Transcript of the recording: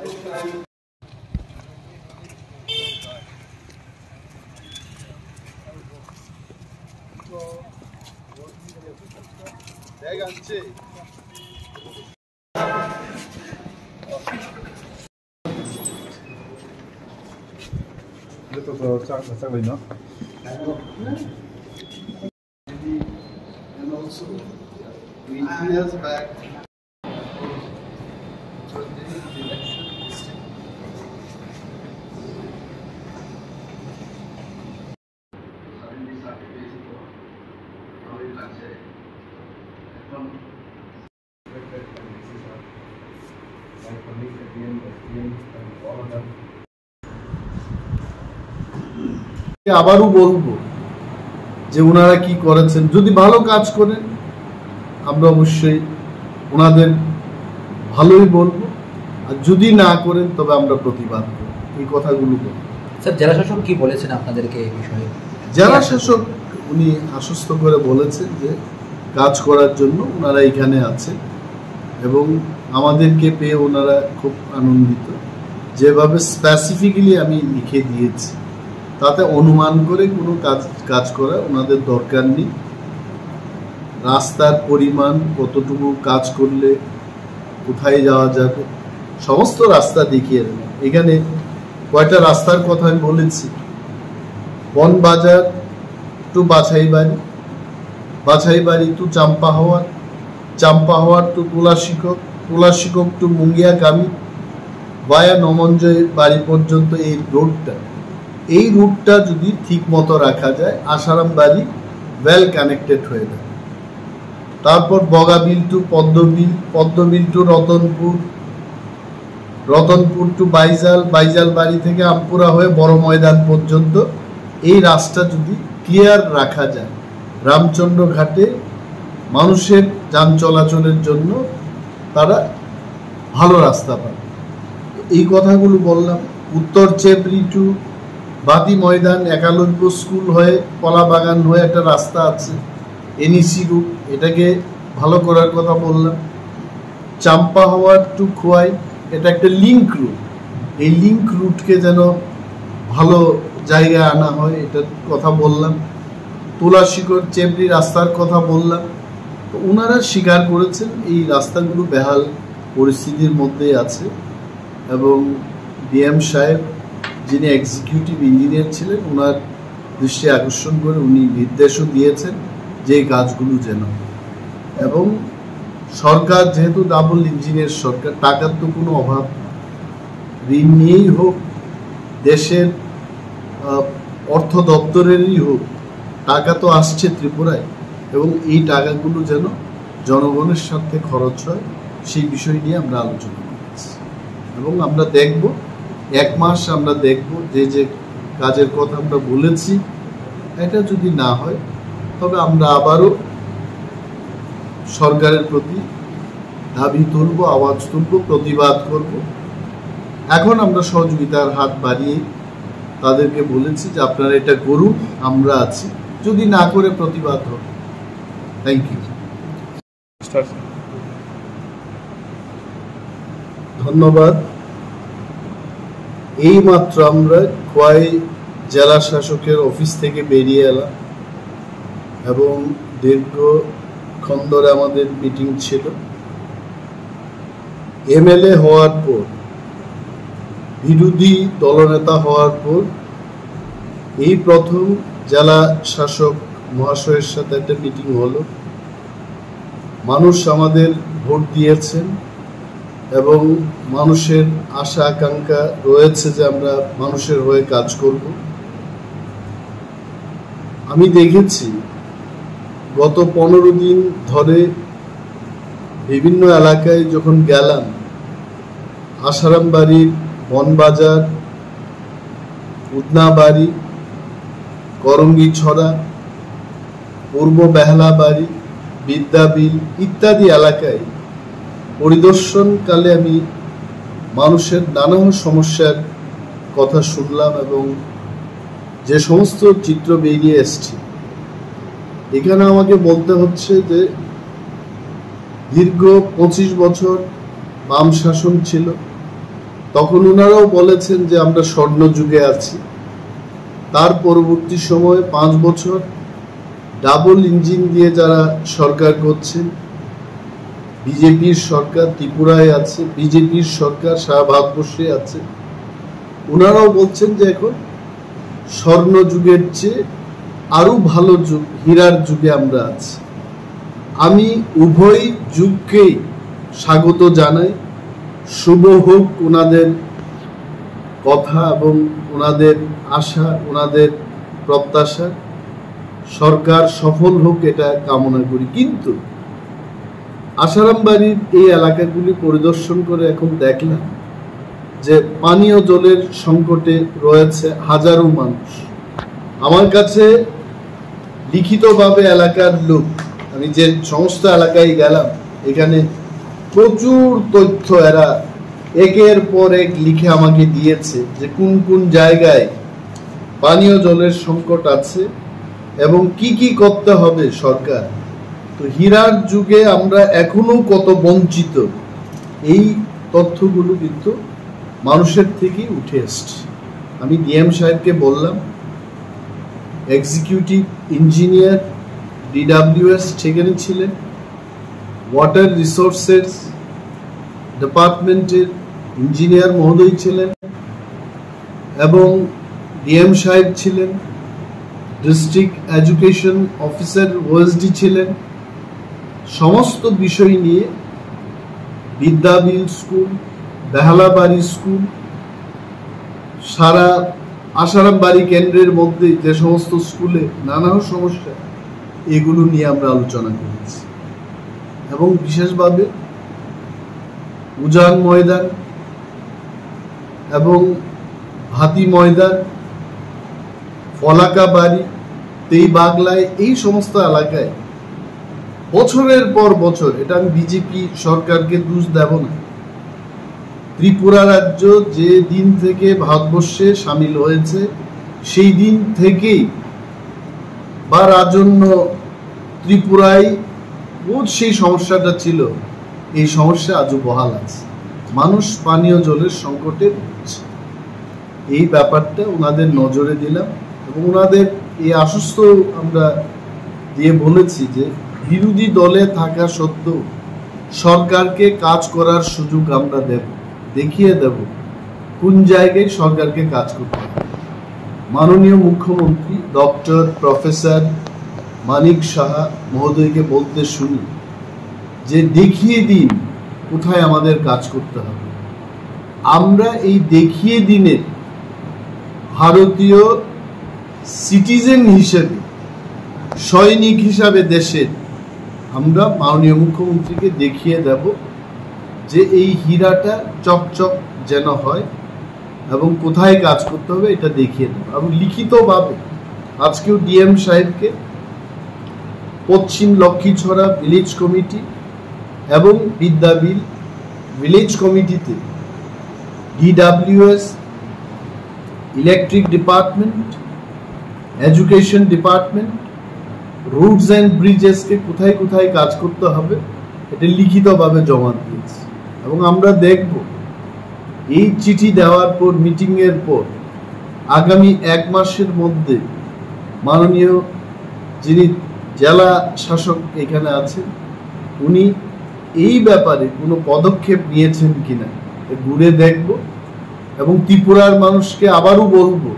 And also 20 years back, আবারও বলবো যে ওনারা কি করেছেন, যদি ভালো কাজ করেন আমরা অবশ্যই ওনাদের ভালোই বলবো, আর যদি না করেন তবে আমরা প্রতিবাদ করব। এই কথাগুলো বলবো। স্যার, জেলা শাসক কি বলেছেন আপনাদেরকে এই বিষয়ে? জেলা শাসক উনি আশ্বস্ত করে বলেছেন যে কাজ করার জন্য ওনারা এখানে আছে এবং আমাদেরকে পেয়ে ওনারা খুব আনন্দিত। যেভাবে স্পেসিফিক্যালি আমি লিখে দিয়েছি তাতে অনুমান করে কোনো কাজ করা ওনাদের দরকার নেই। রাস্তার পরিমাণ কতটুকু কাজ করলে কোথায় যাওয়া যাবে সমস্ত রাস্তা দেখিয়ে দেবেন। এখানে কয়টা রাস্তার কথা আমি বলেছি, বনবাজার two বাছাইবাড়ি, বাছাইবাড়ি two চাম্পাহাওয়ার, চাম্পাহাওয়ার two তুলাশিকক, তুলাশিকক two Mungiakami, ভায়া নমঞ্জয় বাড়ি পর্যন্ত এই রুটটা যদি ঠিক মতো রাখা যায় আসারাম বাড়ি ওয়েল কানেক্টেড হয়ে যাবে। তারপর Bogabil to Padmabil, Padmabil to Ratanpur, Ratanpur to Baijal, Baijal বাড়ি থেকে আমপুরা হয়ে বড় ময়দান পর্যন্ত এই রাস্তা যদি ক্লিয়ার রাখা যায়, রামচন্দ্র ঘাটে মানুষের যান চলাচলের জন্য তারা ভালো রাস্তা পাবে। এই কথাগুলো বললাম। উত্তর চেবরি টু বাদি ময়দান, একালব্য স্কুল হয়ে কলা বাগান হয়ে একটা রাস্তা আছে এনইসি রুট, এটাকে ভালো করার কথা বললাম। চাম্পাহাওয়ার টু খোয়াই, এটা একটা লিঙ্ক রুট, এই লিঙ্ক রুটকে যেন ভালো জায়গায় আনা হয় এটার কথা বললাম। তুলাশিকর চেবরি রাস্তার কথা বললাম। তো ওনারা স্বীকার করেছেন এই রাস্তাগুলো বেহাল পরিস্থিতির মধ্যে আছে এবং ডিএম সাহেব যিনি এক্সিকিউটিভ ইঞ্জিনিয়ার ছিলেন ওনার দৃষ্টি আকর্ষণ করে উনি নির্দেশও দিয়েছেন যে এই কাজগুলো যেন, এবং সরকার যেহেতু ডাবল ইঞ্জিনিয়ার সরকার, টাকার তো কোনো অভাব, ঋণ নিয়েই হোক দেশের অর্থ দপ্তরেরই হোক টাকা তো আসছে ত্রিপুরায়, এবং এই টাকাগুলো যেন জনগণের স্বার্থে খরচ হয় সেই বিষয় নিয়ে আমরা আলোচনা করছি। এবং আমরা দেখব, 1 মাস আমরা দেখব যে কাজের কথা আমরা বলেছি এটা যদি না হয় তবে আমরা আবারও সরকারের প্রতি দাবি তুলব, আওয়াজ তুলব, প্রতিবাদ করব। এখন আমরা সহযোগিতার হাত বাড়িয়ে তাদেরকে বলেছি যে আপনারা এটা করুন, আমরা আছি, যদি না করে প্রতিবাদ হবে। থ্যাংক ইউ, ধন্যবাদ। এই মাত্র আমরা খোয়াই জেলা শাসকের অফিস থেকে বেরিয়ে এলাম এবং দীর্ঘক্ষণ ধরে আমাদের মিটিং ছিল। MLA হওয়ার পর, বিরোধী দলনেতা হওয়ার পর এই প্রথম জেলা শাসক মহাশয়ের সাথে একটা মিটিং হলো। মানুষ আমাদের ভোট দিয়েছেন এবং মানুষের আশা আকাঙ্ক্ষা রয়েছে যে আমরা মানুষের হয়ে কাজ করব। আমি দেখেছি গত 15 দিন ধরে বিভিন্ন এলাকায় যখন গেলাম, আসারাম বাড়ির, বনবাজার, উদনাবাড়ি, করঙ্গি ছড়া, পূর্ব বেহালা বাড়ি, বিদ্যাবিল ইত্যাদি এলাকায় পরিদর্শনকালে আমি মানুষের নানান সমস্যার কথা শুনলাম এবং যে সমস্ত চিত্র বেরিয়ে এসছে, এখানে আমাকে বলতে হচ্ছে যে দীর্ঘ 25 বছর বাম শাসন ছিল, তখন ওনারাও বলেছেন যে আমরা স্বর্ণ যুগে আছি। তার পরবর্তী সময়ে 5 বছর ডাবল ইঞ্জিন দিয়ে যারা সরকার করছেন, বিজেপির সরকার ত্রিপুরায় আছে, বিজেপির সরকার সারা ভারতবর্ষে আছে, ওনারাও বলছেন যে এখন স্বর্ণ যুগের চেয়ে আরো ভালো যুগ, হীরার যুগে আমরা আছি। আমি উভয় যুগকেই স্বাগত জানাই। শুভ হোক ওনাদের কথা এবং ওনাদের আশা, ওনাদের প্রত্যাশা। সরকার সফল হোক এটা কামনা করি। কিন্তু আসারাম বাড়ির এই এলাকাগুলি পরিদর্শন করে এখন দেখলাম যে পানীয় জলের সংকটে রয়েছে হাজারো মানুষ। আমার কাছে লিখিতভাবে এলাকার লোক, আমি যে সমস্ত এলাকায় গেলাম, এখানে প্রচুর তথ্য এরা একের পর এক লিখে আমাকে দিয়েছে যে কোন কোন জায়গায় পানীয় জলের সংকট আছে এবং কি কি করতে হবে সরকার। তো হীরার যুগে আমরা এখনো কত বঞ্চিত, এই তথ্যগুলো কিন্তু মানুষের থেকেই উঠে এসছে। আমি ডিএম সাহেবকে বললাম, এক্সিকিউটিভ ইঞ্জিনিয়ার ডিডব্লিউএস সেখানে ছিলেন, ওয়াটার রিসোর্সেস ডিপার্টমেন্টের ইঞ্জিনিয়ার মহোদয় ছিলেন এবং ডিএম সাহেব ছিলেন, ডিস্ট্রিক্ট এডুকেশন অফিসার ওএসডি ছিলেন। সমস্ত বিষয় নিয়ে বিদ্যাবিল স্কুল, বেহালাবাড়ি স্কুল, সারা আসারাম বাড়ি কেন্দ্রের মধ্যে যে সমস্ত স্কুলে নানা সমস্যা, এগুলো নিয়ে আমরা আলোচনা করেছি। এবং বিশেষভাবে উজান ময়দান এবং ভাতি ময়দান, ফলাকা বাড়ি, তেই বাগলায়, এই সমস্ত এলাকায় বছরের পর বছর, এটা আমি বিজেপি সরকারকে দোষ দেব না, ত্রিপুরা রাজ্য যে দিন থেকে ভারতবর্ষে সামিল হয়েছে সেই দিন থেকেই বা রাজন্য ত্রিপুরায় সেই সমস্যাটা ছিল, এই সমস্যা আজও বহাল আছে। মানুষ পানীয় জলের সংকটে ভুগছে। এই ব্যাপারটা ওনাদের নজরে দিলাম এবং ওনাদের এই আশ্বস্ত আমরা দিয়ে বলেছি যে বিরোধী দলে থাকা সত্ত্বেও সরকারকে কাজ করার সুযোগ আমরা দেব, দেখিয়ে দেব কোন জায়গায় সরকারকে কাজ করতে হবে। মাননীয় মুখ্যমন্ত্রী ডক্টর প্রফেসর মানিক সাহা মহোদয়কে বলতে শুনি যে দেখিয়ে দিন কোথায় আমাদের কাজ করতে হবে। আমরা এই দেখিয়ে দিনের ভারতীয় সিটিজেন হিসেবে, সৈনিক হিসাবে দেশের, আমরা মাননীয় মুখ্যমন্ত্রীকে দেখিয়ে দেব যে এই হীরাটা চকচক যেন হয় এবং কোথায় কাজ করতে হবে এটা দেখিয়ে দেব। এবং লিখিতভাবে আজকেও ডিএম সাহেবকে পশ্চিম লক্ষ্মীছড়া ভিলেজ কমিটি এবং বিদ্যাবিল ভিলেজ কমিটিতে DWS, electric department, education department, roads and ব্রিজেসকে কোথায় কোথায় কাজ করতে হবে এটা লিখিতভাবে জমা দিয়েছি। এবং আমরা দেখব এই চিঠি দেওয়ার পর, মিটিংয়ের পর আগামী 1 মাসের মধ্যে মাননীয় যিনি জেলা শাসক এখানে আছেন, উনি এই ব্যাপারে কোনো পদক্ষেপ নিয়েছেন কিনা ঘুরে দেখব এবং ত্রিপুরার মানুষকে আবারও বলবো